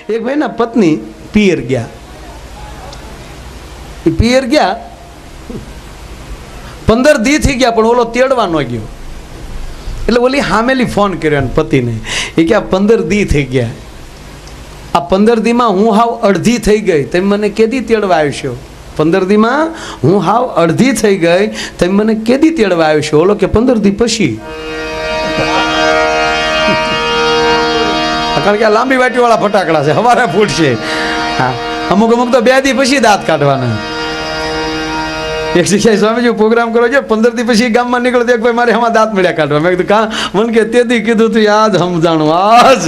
એક ભાઈના પત્ની પિયર ગયા. એ પિયર ગયા 15 દી થઈ ગયા, પણ ઓલો તેડવા ન ગયો. એટલે ઓલી હામેલી ફોન કર્યો એને પતિને, એ કે આ 15 દી થઈ ગયા, આ 15 દીમાં હું હાવ અડધી થઈ ગઈ, તમે મને કેદી તેડવા આવશો? 15 દીમાં હું હાવ અડધી થઈ ગઈ, તમે મને કેદી તેડવા આવશો? ઓલો કે 15 દી પછી. કારણ કે આ લાંબી વાટી વાળા ફટાકડા છે, હવારે ફૂટશે. હા, અમુક અમુક તો 2 દી પછી દાંત કાઢવાના. એક શિક્ષાઈ સ્વામીજી પ્રોગ્રામ કરો છો, 15 દી પછી ગામમાં નીકળો તો એક ભાઈ મારે આમાં દાંત મળ્યા કાઢવા. મેં કીધું કા? મને કે તેથી કીધું તું યાદ સમજાણું આજ.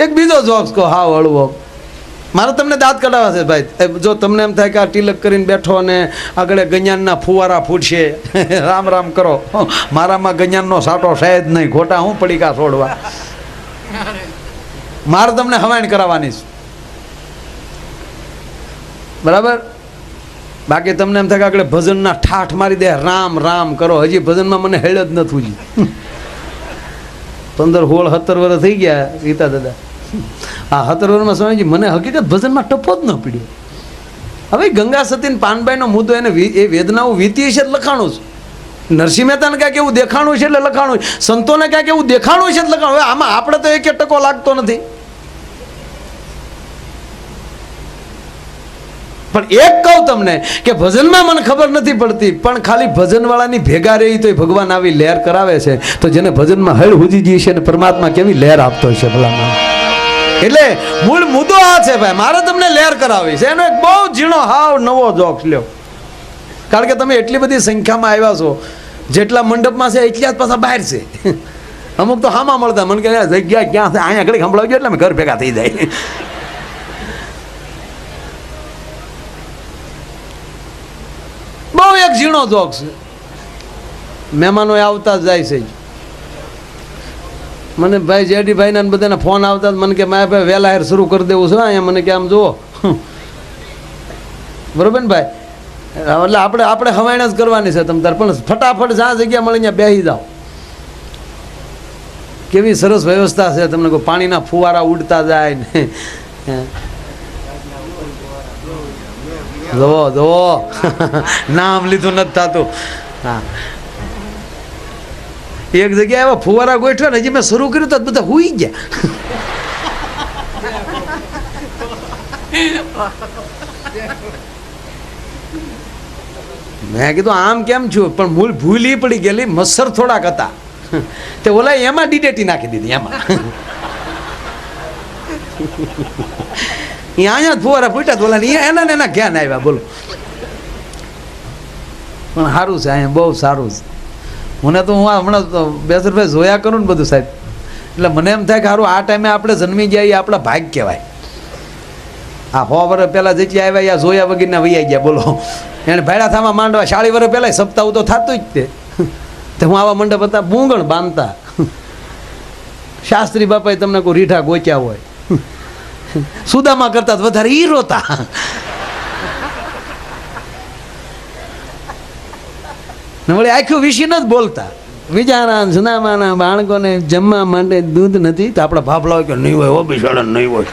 એક બીજો જોક્સ કહો, હાવ હળવો. મારે તમને દાંત કઢાવવા છે ભાઈ. જો તમને એમ થાય કે આ તિલક કરીને બેઠો અને આગળ ગજાનના ફુવારા ફૂટશે, રામ રામ કરો. મારામાં ગજાનનો સાટો શાયદ નહીં, ખોટા હું પડીકા છોડવા. મારે તમને હવાઈણ કરાવવાની છે, બરાબર? બાકી તમને એમ થાય કે આગળ ભજનના ઠાઠ મારી દે, રામ રામ કરો. હજી ભજનમાં મને હેળ જ નથી. 15, 16, 17 વર્ષ થઈ ગયા ગીતા દાદા. હા, 17 વર્ષમાં સ્વામીજી મને હકીકત ભજનમાં ટપો જ ન પીડ્યો. હવે ગંગા સતી પાનબાઈનો મુદ્દો એને એ વેદનાઓ વીતી છે લખાણું છે. નરસિંહ મહેતાને ક્યાંક એવું દેખાણું છે એટલે લખાણું, સંતોને ક્યાંક એવું દેખાણું છે એટલે લખાણું. હવે આમાં આપણે તો 1% લાગતો નથી. પણ એક કહું તમને કે ભજનમાં મને ખબર નથી પડતી, પણ ખાલી ભજનવાળાની ભેગા રહી તો ભગવાન આવી લહેર કરાવે છે. તો જેને ભજનમાં હળ હુજી જઈ છે ને પરમાત્મા કેવી લહેર આપતો હશે ભલામાં. એટલે મૂળ મુદ્દો આ છે ભાઈ, મારે તમને લહેર કરાવી છે. એનો એક બહુ ઝીણો હાવ નવો જોક્સ લ્યો. કારણ કે તમે એટલી બધી સંખ્યામાં આવ્યા છો, જેટલા મંડપમાં છે એટલા જ પાછા બહાર છે. અમુક તો હામાં મળતા, મને કે જગ્યા ક્યાં છે, અહીંયા ઘડી સંભળાવજો એટલે અમે ઘર ભેગા થઈ જાય. બહુ એક ઝીણો જોક્સ. મહેમાનો આવતા જ જાય છે. મને ભાઈ જેડીભાઈ ના બધાના ફોન આવતા મને કે મારે ભાઈ વહેલા હેર શરૂ કરી દેવું છે અહીંયા. મને કે આમ જુઓ, બરોબર ને ભાઈ? એટલે આપણે હવાઈણ જ કરવાની છે તમ તાર, પણ ફટાફટ જ્યાં જગ્યા મળે ત્યાં બેસી જાઓ. કેવી સરસ વ્યવસ્થા છે. તમને કોઈ પાણીના ફુવારા ઉડતા જાય ને, જુઓ જુઓ, નામ લીધું નથી થતું. હા, એક જગ્યાએ એવા ફુવારા ગોઠવ્યા ને, હજી મેં શરૂ કર્યું તો બધા હુઈ ગયા. મેં કીધું આમ કેમ છું, પણ મૂળ ભૂલી પડી ગયેલી. મચ્છર થોડાક હતા તે ઓલા એમાં ડીડેટી નાખી દીધી. એમાં અહીંયા જ ફુવારા ફૂટ્યા, ઓલા એના ને એના ક્યાં આવ્યા બોલો. પણ સારું છે અહીંયા, બહુ સારું છે. મને તો હું હમણાં બેસરભાઈ જોયા કરું ને બધું સાહેબ, એટલે મને એમ થાય કે સારું આ ટાઈમે આપણે જન્મી ગયા એ આપણા ભાગ કહેવાય. હા, 100 વર્ષ પહેલાં જેટલી આવ્યા યા જોયા વગરના વૈયા ગયા બોલો. એને ભાડા થામાં માંડવા 40 વર્ષ પહેલાં સપ્તાહ તો થતું જ તે હું આવા મંડપ હતા, બૂંગણ બાંધતા. શાસ્ત્રી બાપાએ તમને કોઈ રીઠા ગોચ્યા હોય, સુદામા કરતા વધારે ઈ રોતા. વળી આખું વિષય ન જ બોલતા. વિચારા સુદામાના બાળકોને જમવા માટે દૂધ નથી તો આપણા ભાભલા કે નહીં હોય, હો બિસાડા નહીં હોય,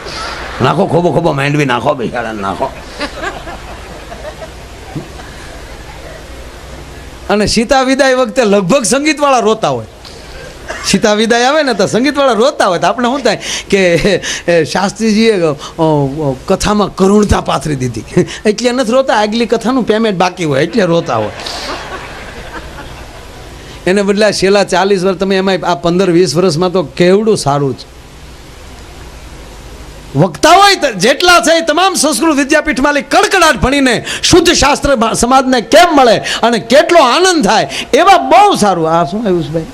નાખો ખોબો ખોબો માંડવી નાખો, બિસાડા નાખો. અને સીતા વિદાય વખતે લગભગ સંગીતવાળા રોતા હોય. સીતા વિદાય આવે ને તો સંગીતવાળા રોતા હોય. તો આપણે શું થાય કે શાસ્ત્રીજીએ કથામાં કરુણતા પાથરી દીધી એટલે નથી રોતા, આગલી કથાનું પેમેન્ટ બાકી હોય એટલે રોતા હોય. એને બદલે છેલ્લા 40 વર્ષ તમે એમાં આ 15-20 વર્ષમાં તો કેવડું સારું છે. વક્તાઓ જેટલા છે તમામ સંસ્કૃત વિદ્યાપીઠમાં કડકડાટ ભણીને શુદ્ધ શાસ્ત્ર સમાજને કેમ મળે અને કેટલો આનંદ થાય એવા બહુ સારું. આ શું આવ્યું છે ભાઈ?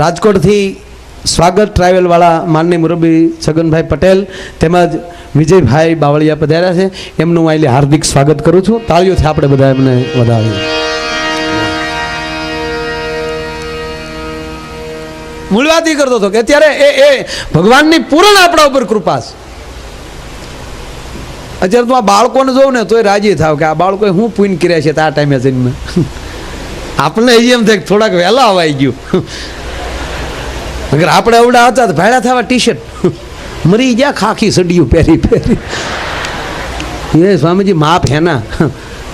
રાજકોટથી સ્વાગત ટ્રાવેલવાળા માનનીય મુરબ્બી છગનભાઈ પટેલ તેમજ વિજયભાઈ બાવળિયા પધાર્યા છે. એમનું હું અહીં હાર્દિક સ્વાગત કરું છું. તાળીઓથી આપણે બધા એમને વધાવીએ. મૂળ વાત એ કરતો હતો કે અત્યારે એ ભગવાનની પૂર્ણ આપણા ઉપર કૃપા છે. અત્યારે તો આ બાળકોને જોઉં ને તોય રાજી થાવ કે આ બાળકોએ શું પૂન કર્યા છે આ ટાઈમે જન્મ. આપણને એમ થાય થોડાક વહેલા અવાઈ ગયું. અગર આપણે અવડા હતા તો ભાડા થવા ટી શર્ટ મરી ગયા ખાખી સડિયું પહેરી પહેરી. એ સ્વામીજી માપ હેના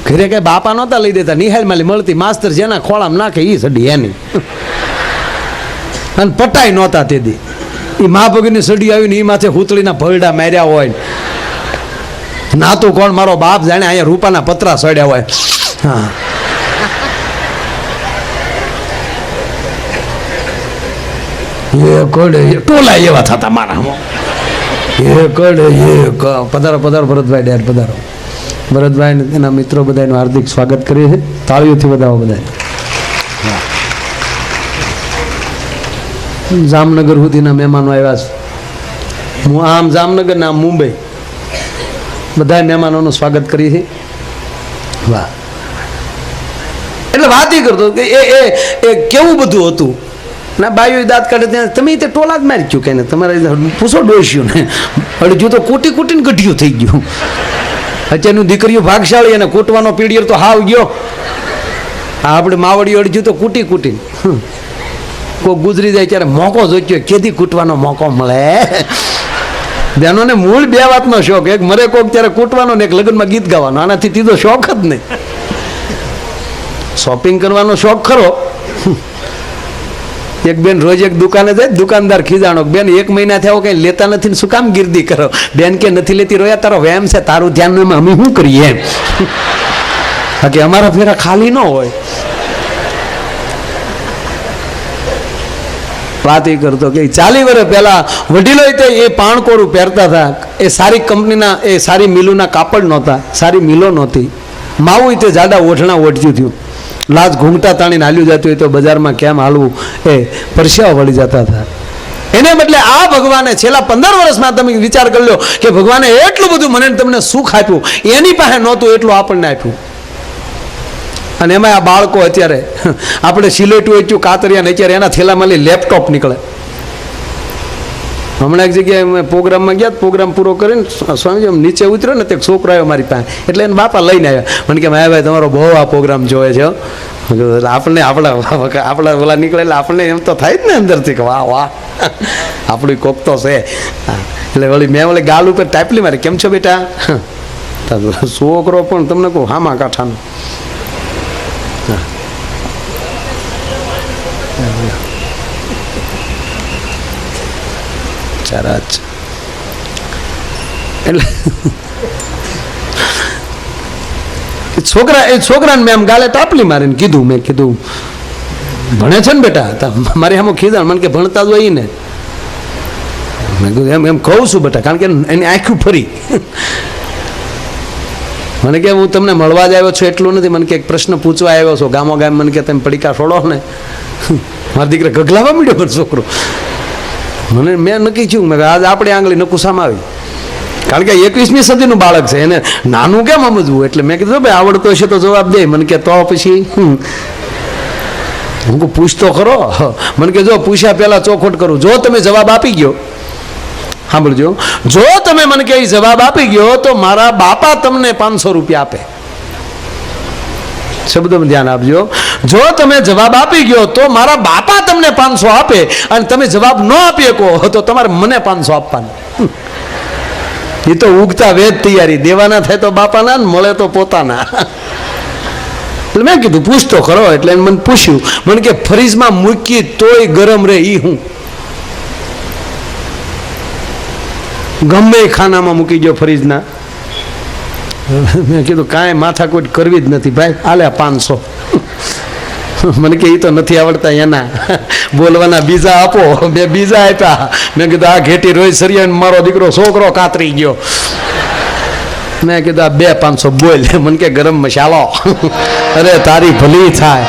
ઘરે કઈ બાપા નહોતા લઈ દેતા, નિહાળમાં મળતી માસ્તર જેના ખોળામાં નાખે એ સડી એની. અને પટાઈ નહોતા તેથી એ મા ભગની સડી આવીને એ માથે હુતળીના ભરડા માર્યા હોય. નાતું કોણ મારો બાપ જાણે અહીંયા રૂપાના પતરા સડ્યા હોય. હા એ કડે ટોલા એવા થતા મારા. એ કડે એ પધારો પધારો ભરતભાઈ ડેર પધારો. ભરતભાઈ એના મિત્રો બધાનું હાર્દિક સ્વાગત કરીએ છીએ. તાળીઓથી વધાવો બધા. જામનગર સુધીના મહેમાનો આવ્યા છે. હું આમ જામનગર ને આમ મુંબઈ બધા મહેમાનોનું સ્વાગત કરીએ છીએ. વાહ. એટલે વાત એ કરતો કે એ કેવું બધું હતું ના. બાઈઓ દાંત કાઢે ત્યાં તમે તે ટોલા જ મારી ગયું કે ને તમારે પૂછો ડોસ્યું ને અડજુ તો કૂટી કૂટીને ગઢિયું થઈ ગયું. અત્યારનું દીકરીઓ ભાગશાળી અને કૂટવાનો પીડિયર તો હાવ ગયો. આપણે માવડીઓ અડજુ તો કૂટી કૂટીને કોઈ ગુજરી જાય ત્યારે મોકો જોઈયો કેદી કૂટવાનો મોકો મળે. ધ્યાનોને મૂળ બે વાતનો શોખ, એક મરે કોક ત્યારે કૂટવાનો ને એક લગ્નમાં ગીત ગાવાનો. આનાથી તીધો શોખ જ નહીં. શોપિંગ કરવાનો શોખ ખરો. એક બેન રોજ એક દુકાને જાય, દુકાનદાર ખીજાણો બેન 1 મહિના થયા કઈ લેતા નથી ને શું કામ ગીર્દી કરો? બેન કે નથી લેતી રોયા તારો વેમ છે, તારું ધ્યાન એમાં અમે શું કરીએ એમ. કે અમારા ફેરા ખાલી ન હોય. વાત એ કરતો કે 40 વર્ષ પહેલા વડીલો એ પાણકોરું પહેરતા હતા. એ સારી કંપનીના એ સારી મિલોના કાપડ નહોતા, સારી મિલો નહોતી. માવું તે જાડા ઓઢણા ઓઢ્યું થયું. લાજ ઘૂંઘટા તાણીને હાલ્યું જતું હોય તો બજારમાં કેમ હાલવું એ પરસ્યાઓ વળી જતા હતા. એને બદલે આ ભગવાને છેલ્લા 15 વર્ષમાં તમે વિચાર કરી લો કે ભગવાને એટલું બધું મને તમને સુખ આપ્યું, એની પાસે નહોતું એટલું આપણને આપ્યું. અને એમાં આ બાળકો અત્યારે આપણે સિલેટું વેચ્યું કાતરિયા અત્યારે એના થેલામાં લેપટોપ નીકળે. હમણાં એક જગ્યાએ મેં પ્રોગ્રામમાં ગયા, પ્રોગ્રામ પૂરો કરીને સ્વામીજી નીચે ઉતર્યો ને તે છોકરો આવ્યો મારી પાસે. એટલે એને બાપા લઈને આવ્યા. મને કે ભાઈ તમારો બહુ આ પ્રોગ્રામ જોવે છે. આપણને આપણા ઓલા નીકળે એટલે આપણને એમ તો થાય જ ને અંદરથી કે વાહ વાહ આપણું કોક તો છે. એટલે વળી મેં વળી ગાલ ઉપર ટાઈપલી મારી કેમ છો બેટા? છોકરો પણ તમને કહું હામા કાંઠાનો. એટલે છોકરાને મેં આમ ગાલે ટાપલી મારીને કીધું, મેં કીધું ભણે છે ને બેટા? મારી આમ ખીજાણ મને કે ભણતા જ હોય ને. મેં કીધું એમ એમ કહું છું બેટા, કારણ કે એની આંખું ફરી. મને કે હું તમને મળવા જ આવ્યો છું એટલું નથી, મને કે એક પ્રશ્ન પૂછવા આવ્યો છો ગામો ગામ. મને કે તમે પડીકા છોડો ને. મારા દીકરા ગગલાવા મળ્યો પણ છોકરો. મને મેં નક્કી થયું મેં આજ આપણે આંગળી નકુસામાં આવી, કારણ કે 21મી સદીનું બાળક છે, એને નાનું કેમ સમજવું. એટલે મેં કીધું ભાઈ આવડતો હશે તો જવાબ દે. મને કે તો પછી હું પૂછતો ખરો. મને કે જો પૂછ્યા પહેલા ચોખવટ કરું, જો તમે જવાબ આપી ગયો, સાંભળજો, જો તમે મને કે જવાબ આપી ગયો તો મારા બાપા તમને 500 રૂપિયા આપે. શબ્દમાં ધ્યાન આપજો. જો તમે જવાબ આપી ગયો તો મારા બાપા તમને 500 આપે, અને તમે જવાબ ન આપી શકો તો તમારે મને 500 આપવાના. એ તો ઉગતા વેદ તૈયારી, દેવાના થાય તો બાપાના, મળે તો પોતાના. એટલે મેં કીધું પૂછતો ખરો. એટલે મને પૂછ્યું, મને કે ફ્રીજમાં મૂકી તોય ગરમ રહે ઈ હું? ગમે ખાનામાં મૂકી ગયો ફ્રીજના. મેં કીધું કાંઈ માથાકૂટ કરવી જ નથી ભાઈ, આલે 500. મને કે એ તો નથી આવડતા એના, બોલવાના બીજા આપો. મેં બીજા આપ્યા. મેં કીધું આ ઘેટી રોજ સરિયા મારો દીકરો છોકરો કાતરી ગયો. મેં કીધું આ 2-500 બોલ. મને કે ગરમ મસાલો. અરે તારી ભલી થાય.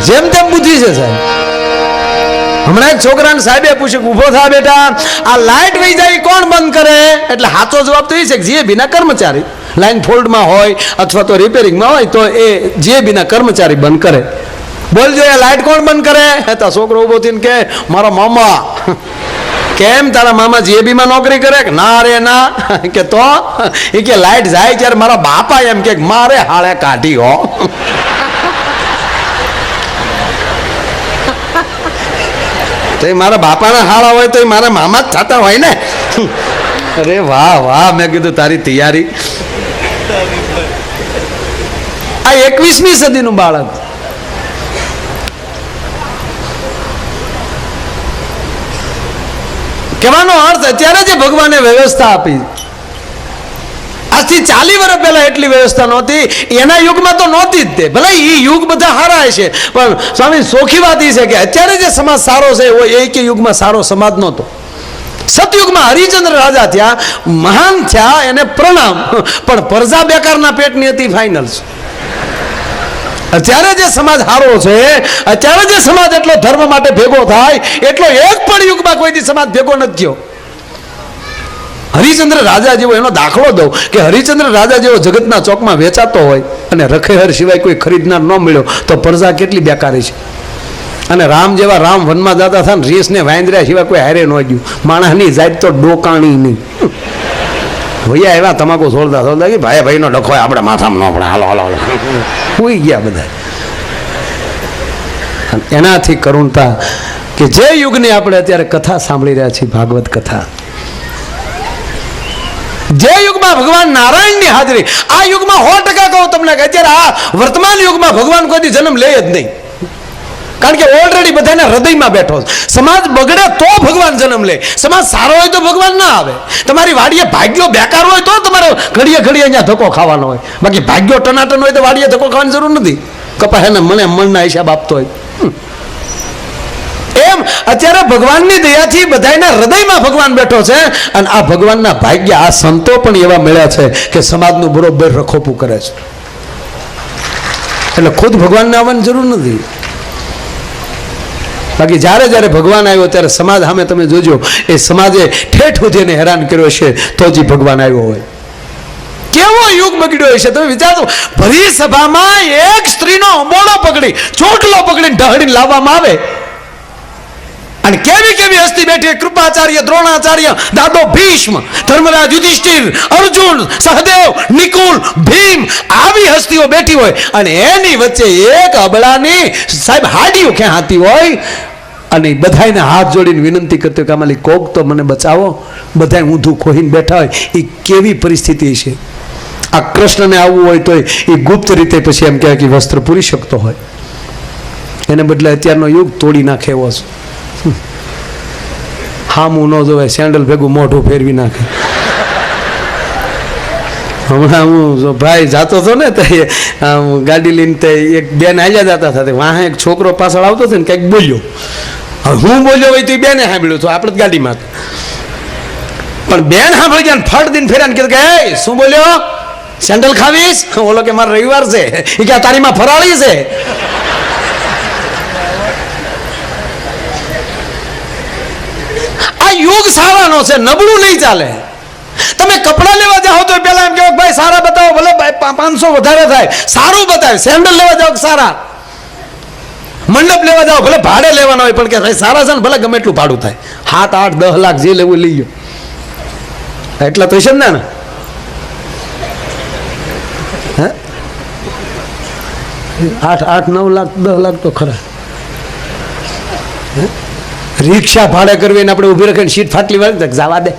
જેમ તેમ બુદ્ધિ છે સાહેબ. હમણાં એક છોકરાને સાહેબે પૂછ્યું, ઉભો થા બેટા, આ લાઈટ વહી જાય કોણ બંધ કરે? એટલે સાચો જવાબ તો એ છે કે જે બીના કર્મચારી લાઈન ફોલ્ડમાં હોય અથવા તો રિપેરિંગમાં હોય તો એ જે બીના કર્મચારી બંધ કરે. બોલજો એ લાઈટ કોણ બંધ કરે? તો છોકરો ઉભો થઈને કે મારા મામા. કેમ તારા મામા JB માં નોકરી કરે કે ના રે ના કે તો એ કે લાઈટ જાય ત્યારે મારા બાપા એમ કે મારે હાળે કાઢી હો તો મારા બાપાના હાળા હોય તો મારા મામા જ થતા હોય ને. અરે વાહ વાહ, મેં કીધું તારી તૈયારી. આ 21મી સદીનું બાળક. કહેવાનો અર્થ અત્યારે જે ભગવાને વ્યવસ્થા આપી, આજથી 40 વર્ષ પહેલા એટલી વ્યવસ્થા નહોતી. એના યુગમાં તો નહોતી જ તે. ભલે એ યુગ બધા હારા છે, પણ સ્વામી સોખી વાત એ છે કે અત્યારે જે સમાજ સારો છે એવો એક યુગમાં સારો સમાજ નહોતો. સતયુગમાં હરિચંદ્ર રાજા થયા, મહાન થયા, એને પ્રણામ, પણ પ્રજા બેકારના પેટની હતી ફાઇનલ. અત્યારે જે સમાજ સારો છે, અત્યારે જે સમાજ એટલો ધર્મ માટે ભેગો થાય એટલો એક પણ યુગમાં કોઈથી સમાજ ભેગો નથી થયો. હરિચંદ્ર રાજા જેવો એનો દાખલો દઉં કે હરિચંદ્ર રાજા જેવો જગતના ચોકમાં વેચાતો હોય અને રખેહર સિવાય કોઈ ખરીદનાર ન મળ્યો તો પ્રજા કેટલી બેકારી છે. અને રામ જેવા રામ વનમાં જતા હતા ને રીસ ને વાંદર્યા સિવાય કોઈ હારે ન ગયું. માણસની જાત તો ડોકાણી નહીં. ભૈયા એવા તમાકુ છોડતા છોડતા કે ભાઈ ભાઈનો ડખો આપણે માથામાં ન પડે, હાલો હાલો હાલો સુઈ ગયા બધા. એનાથી કરુણતા કે જે યુગની આપણે અત્યારે કથા સાંભળી રહ્યા છીએ, ભાગવત કથા, જે યુગમાં ભગવાન નારાયણની હાજરી, આ યુગમાં 100% કહું તમને કે અત્યારે આ વર્તમાન યુગમાં ભગવાન કોઈ જન્મ લે જ નહીં. કારણ કે ઓલરેડી બધાના હૃદયમાં બેઠો. સમાજ બગડે તો ભગવાન જન્મ લે, સમાજ સારો હોય તો ભગવાન ના આવે. તમારી વાડીએ ભાગ્યો બેકાર હોય તો તમારે ઘડીએ ઘડીએ અહીંયા ધક્કો ખાવાનો હોય. બાકી ભાગ્યો ટનાટન હોય તો વાડીએ ધક્કો ખાવાની જરૂર નથી. કપા એને મને મનના હિસાબ આપતો હોય. એમ અત્યારે ભગવાનની દયાથી બધાના હૃદયમાં ભગવાન બેઠો છે. અને આ ભગવાનના ભાગ્ય, આ સંતો પણ એવા મળ્યા છે કે સમાજનું બરોબર રખોપું કરે છે. એટલે ખુદ ભગવાનને આવવાની જરૂર નથી. બાકી જ્યારે જ્યારે ભગવાન આવ્યો ત્યારે સમાજ સામે તમે જોજો, એ સમાજે ઠેઠ સુધીને હેરાન કર્યો છે તો જ ભગવાન આવ્યો હોય. કેવો યુગ બગડ્યો હશે તમે વિચારો. ભરી સભામાં એક સ્ત્રીનો અંબોળો પકડી, ચોટલો પકડીને ઢહડીને લાવવામાં આવે. અને કેવી કેવી હસ્તી બેઠી, કૃપાચાર્ય, દ્રોણાચાર્ય, દાદો ભીષ્મ, ધર્મરાજ, યુધિષ્ઠિર, અર્જુન, સહદેવ, નિકુલ, ભીમ, આવી હસ્તીઓ બેઠી હોય અને એની વચ્ચે એક અબળાની સાહેબ હાડીઓ ખેંચાતી હોય અને બધાને હાથ જોડીને વિનંતી કરતી હોય કે આમાંથી કોક તો મને બચાવો. બધા ઊંધું ખોહીને બેઠા હોય. એ કેવી પરિસ્થિતિ છે. આ કૃષ્ણને આવવું હોય તો એ ગુપ્ત રીતે પછી એમ કહેવાય કે વસ્ત્ર પૂરી શકતો હોય. એને બદલે અત્યારનો યુગ તોડી નાખે એવો છે. હામું ન જોવાય, સેન્ડલ ભેગું મોઢું ફેરવી નાખે. હમણાં હું ભાઈ જાતો હતો ને તો ગાડી લઈને તે એક બેન આવ્યા જતા હતા, વાહ એક છોકરો પાછળ આવતો હતો ને કંઈક બોલ્યો. હું બોલ્યો હોય તો એ બેને સાંભળ્યું તો આપણે ગાડીમાં. પણ બેન સાંભળી ગયા ફટ દિન ફેર્યા ને કીધું કે હે શું બોલ્યો, સેન્ડલ ખાવીશ? ઓલો કે મારો રવિવાર છે. એ કે તારીમાં ફરાળી છે. યુગ સારાનો છે, નબળું નહીં ચાલે. તમે કપડા લેવા જાઓ તો પેલા એમ કહો ભાઈ સારા બતાવો, ભલે 500 વધારે થાય, સારું બતાવે. સેન્ડલ લેવા જાઓ સારા, મંડપ લેવા જાઓ ભલે ભાડે લેવાના હોય પણ કે સારા છે ને ભલે ગમે એટલું ભાડું થાય, 7, 8, 10 લાખ જે લેવું લઈ ગયો. એટલા તો છે ને. હે 8, 9 લાખ 10 લાખ તો ખરા. રિક્ષા ભાડે કરવી ને આપણે ઊભી રાખીને સીટ ફાટલી વાળી જવા દે,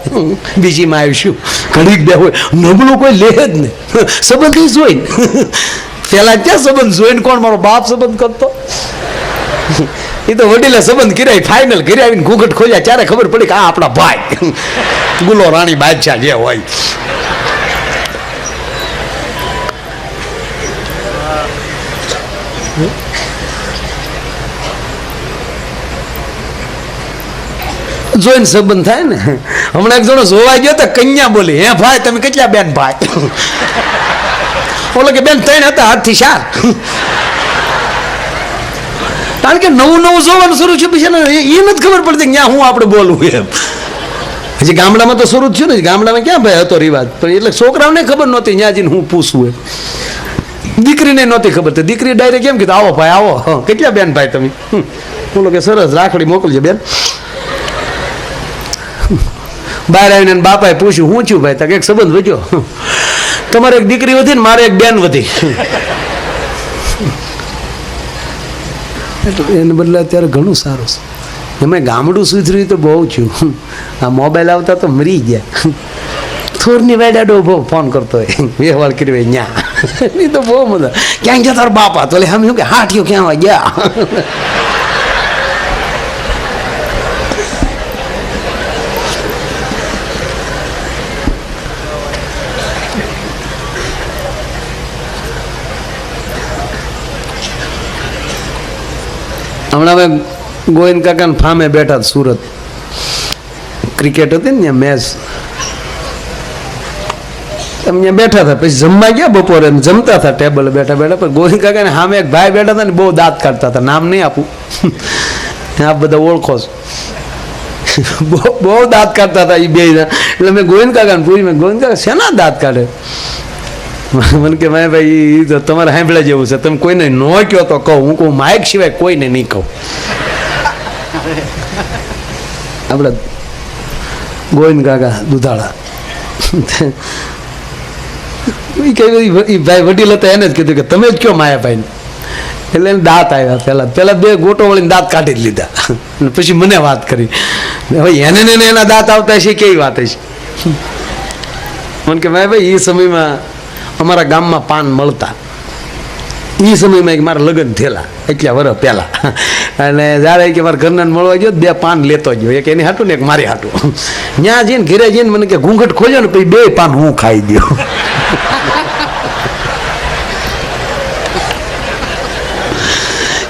બીજીમાં આવીશું. ઘડીક બે હોય, નબળું કોઈ લે જ નહીં. સંબંધ જોઈને પેલા ક્યાં સંબંધ જોઈને કોણ મારો બાપ સંબંધ કરતો? એ તો વડીલે સંબંધ કર્યા, ફાઇનલ કરી આવીને ઘૂંઘટ ખોલ્યા ત્યારે ખબર પડી કે આ આપણા ભાઈ ગુલો રાણી બાદશાહ જે હોય. જોઈને સંબંધ થાય ને. હમણાં એક જણો જોવા ગયો તો કન્યા બોલી, હે ભાઈ તમે કેટલા બેન ભાઈ? ઓલો કે બેન 3 હતા, 8 થી 4. કારણ કે નવું નવું જોવાનું શરૂ થયું પછી એ નથી ખબર પડતી ક્યાં હું આપણે બોલવું એમ. હજી ગામડામાં તો શરૂ થયું ને, ગામડામાં ક્યાં ભાઈ હતો રિવાજ, પણ એટલે છોકરાઓને ખબર નહોતી ત્યાં જઈને હું પૂછવું એમ. દીકરીને નહોતી ખબર, તો દીકરી ડાયરેક્ટ કેમ કીધું આવો ભાઈ આવો, કેટલા બેન ભાઈ તમે? બોલો કે સરસ રાખડી મોકલજો બેન. બહાર આવીને બાપાએ પૂછ્યું હું છું ભાઈ? તો એક સંબંધ વધ્યો, તમારે એક દીકરી વધી ને મારે એક બેન વધી. એને બદલે અત્યારે ઘણું સારું છે. એમાં ગામડું સુધર્યું તો બહુ થયું. આ મોબાઈલ આવતા તો મરી ગયા. થોરની વાડાડો બહુ ફોન કરતો હોય, વ્યવહાર કર્યો હોય ન્યા. એ તો બહુ મજા. ક્યાં ગયા તારા બાપા? તો આમ શું કે હાટીઓ ક્યાં ગયા? હમણાં અમે ગોવિંદ કાકાને ફામે બેઠા સુરત, ક્રિકેટ હતી ને મેચ, અમે બેઠા હતા. પછી જમવા ગયા બપોરે, જમતા હતા ટેબલ બેઠા બેઠા. પણ ગોવિંદ કાકાને સામે એક ભાઈ બેઠા હતા ને બહુ દાંત કાઢતા હતા. નામ નહીં આપું, આપ બધા ઓળખો છો. બહુ દાંત કાઢતા હતા એ બે. એટલે મેં ગોવિંદ કાકાને પૂછ્યું, મેં ગોવિંદ કાકા શેના દાંત કાઢે? મને કે મેં ભાઈ તો તમારે સાંભળ્યા જેવું છે, તમે કોઈને ન કહો તો કહું. હું કહું માઇક સિવાય કોઈને નહીં કહું. આપણે ગોવિંદ કાકા દુધાળા એ ભાઈ વડીલ હતા, એને જ કીધું કે તમે જ કયો માયાભાઈ. એટલે એને દાંત આવ્યા. પેલા બે ગોટો વળીને દાંત કાઢી જ લીધા. પછી મને વાત કરી, હવે એને ને એના દાંત આવતા છે કેવી વાત છે. મને કે ભાઈ એ સમયમાં અમારા ગામમાં પાન મળતા. એ સમયમાં મારા લગ્ન થયેલા એટલા વર્ષ પહેલા. અને જ્યારે કે મારા ઘરના મળવા ગયો, બે પાન લેતો ગયો, એક એની હાટું ને એક મારી હાટું. ત્યાં જઈને ઘરે જઈને મને કે ઘૂંઘટ ખોલ્યો ને પછી બે પાન હું ખાઈ દઉં.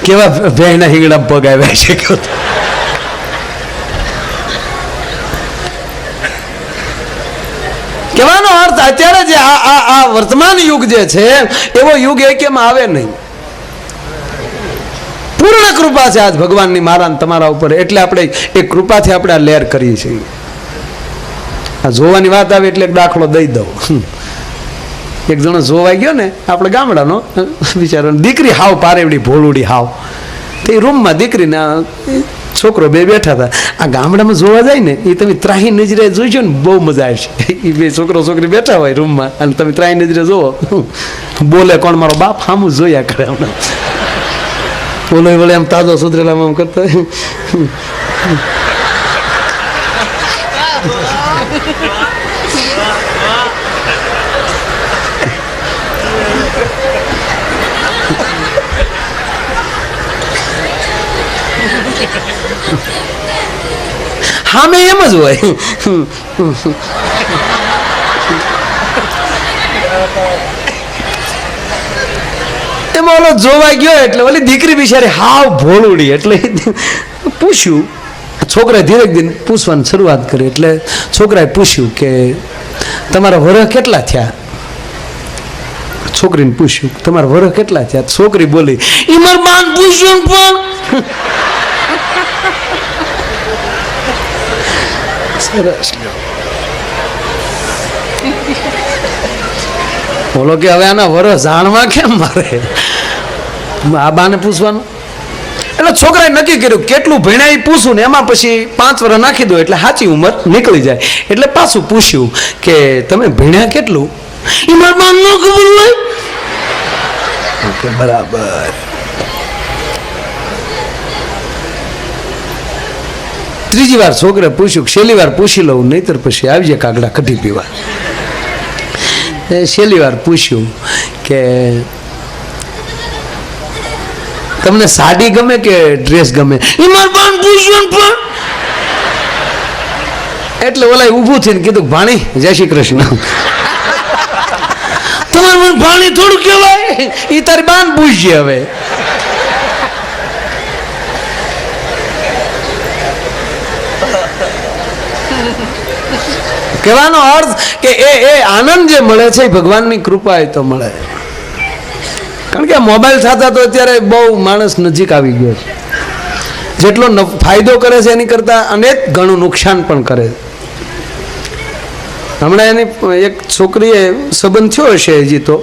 કેવા ભેંના હિંગડા પગ આવ્યા છે. કહેવાનો અર્થ અત્યારે જે આ વર્તમાન યુગ જે છે એવો યુગ કેમ આવે નહીં. પૂર્ણ કૃપા છે આજ ભગવાનની મારા તમારા ઉપર. એટલે આપણે એ કૃપાથી આપણે આ લહેર કરીએ છીએ. આ જોવાની વાત આવે એટલે એક દાખલો દઈ દઉં. એક જણો જોવાઈ ગયો ને આપણે ગામડાનો બિચારો, દીકરી હાવ પારેવડી ભોળુડી હાવ. તે રૂમમાં દીકરીને છોકરો બે બેઠા હતા. આ ગામડામાં જોવા જાય ને એ તમે ત્રાહી નજરે જોઈજો ને બહુ મજા આવશે. એ બે છોકરો છોકરી બેઠા હોય રૂમમાં અને તમે ત્રાહી નજરે જોવો, બોલે કોણ? મારો બાપ સામું જોયા કરે. હમણાં બોલો બોલે એમ તાજો સુધરેલા આમ કરતો. હા મેં એમ જ હોય. એમાં ઓલો જોવા ગયો એટલે ઓલી દીકરી બિચારી હાવ ભોળુડી. એટલે પૂછ્યું, છોકરાએ ધીરે ધીરે પૂછવાની શરૂઆત કરી. એટલે છોકરાએ પૂછ્યું કે તમારા વરહ કેટલા થયા? છોકરીને પૂછ્યું તમારા વરહ કેટલા થયા? છોકરી બોલી, એ મારા બાન પૂછ્યું પણ. સરસ. બોલો કે હવે આના વરસ જાણવા કેમ મારે? આ બાને પૂછવાનું. એટલે છોકરાએ નક્કી કર્યું કેટલું ભણ્યા એ પૂછું ને એમાં પછી 5 વર્ષ નાખી દો એટલે સાચી ઉંમર નીકળી જાય. એટલે પાછું પૂછ્યું કે તમે ભણ્યા કેટલું? એ મારા બાને ન ખબર હોય. બરાબર. ત્રીજી વાર છોકરે પૂછ્યું, છેલ્લી વાર પૂછી લઉં નહીતર પછી આવજે કાગડા કઢી પીવા. છેલ્લી વાર પૂછ્યું કે તમને સાડી ગમે કે ડ્રેસ ગમે? એ મારા બાન પૂછ્યું પણ. એટલે ઓલા ઊભું થઈને કીધું, ભાણી જય શ્રી કૃષ્ણ. તમારે મને ભાણી થોડું કહેવાય, એ તારી બાન પૂછજે. હવે કહેવાનો અર્થ કે એ આનંદ જે મળે છે એ ભગવાનની કૃપા તો મળે. કારણ કે મોબાઈલ થતા તો અત્યારે બહુ માણસ નજીક આવી ગયો છે. જેટલો ફાયદો કરે છે એની કરતા અનેક ઘણું નુકસાન પણ કરે. હમણાં એની એક છોકરીએ સંબંધ થયો હશે હજી તો,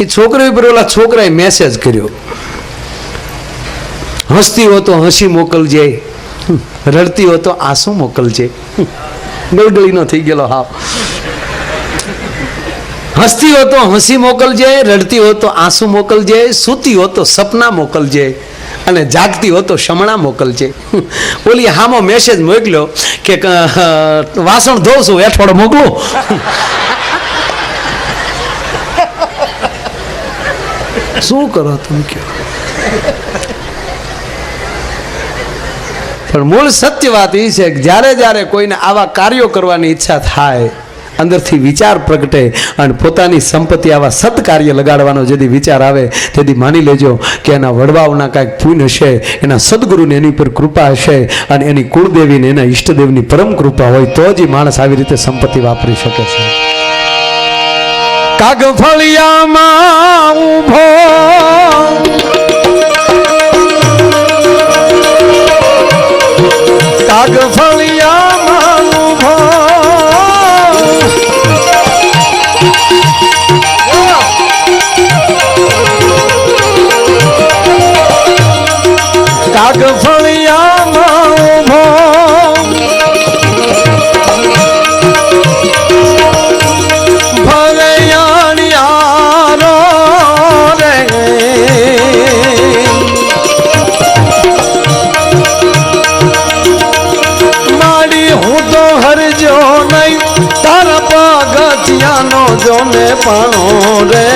એ છોકરી ઉપર ઓલા છોકરાએ મેસેજ કર્યો, હસતી હો તો હસી મોકલજે, રડતી હો તો આંસુ મોકલજે. ગળગળીનો થઈ ગયેલો હાવ. હસતી હો તો હસી મોકલજે, રડતી હો તો આંસુ મોકલજે, સૂતી હો તો સપના મોકલજે, અને જાગતી હો તો શમણા મોકલજે. ઓલી હામો મેસેજ મોકલ્યો કે વાસણ ધોઉં છું, એઠવાડો મોકલું. શું કરો તમે કહો? પણ મૂળ સત્ય વાત એ છે કે જ્યારે જ્યારે કોઈને આવા કાર્યો કરવાની ઈચ્છા થાય, અંદરથી વિચાર પ્રગટે અને પોતાની સંપત્તિ આવા સત્કાર્ય લગાડવાનો જેથી વિચાર આવે, તેથી માની લેજો કે એના વડવાઓના કાંઈક પુણ્ય હશે, એના સદગુરુની એની પર કૃપા હશે, અને એની કુળદેવીને એના ઈષ્ટદેવની પરમ કૃપા હોય તો જ માણસ આવી રીતે સંપત્તિ વાપરી શકે છે. કાગફળિયામાં ઊભો કાગફળિયામાં ઊભો કાગફળિયામાં ઊભો ભરયાણિયારો રે માડી હું તો હરજો નહીં તારા પગથિયાનો જોને પાણો રે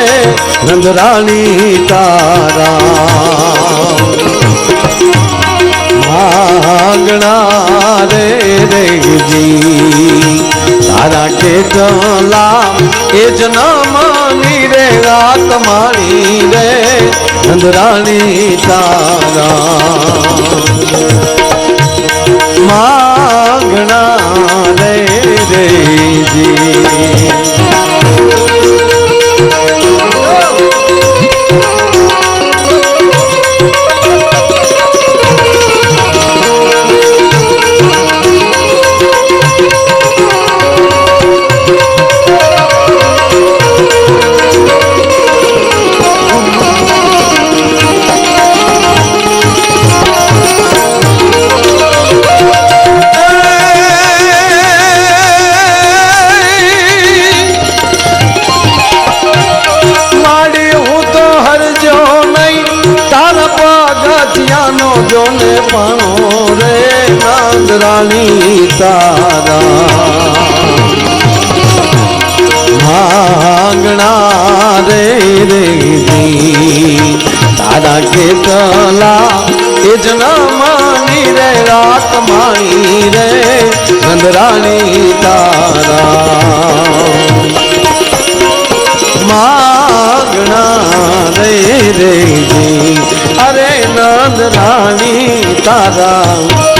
નંદરાણી તારા માંગણા રે રેજી તારા કેટલા એ જ ન માની રે રાત માણી રે નંદરાણી તારા માંગણા રે રેજી. જોને પાણો રે નંદરાણી તારા માંગણા રે રેજી તારા કેટલા એ જ ન માની રે રાત માણી રે નંદરાણી તારા માંગણા રે રેજી અરે નંદરાણી તારા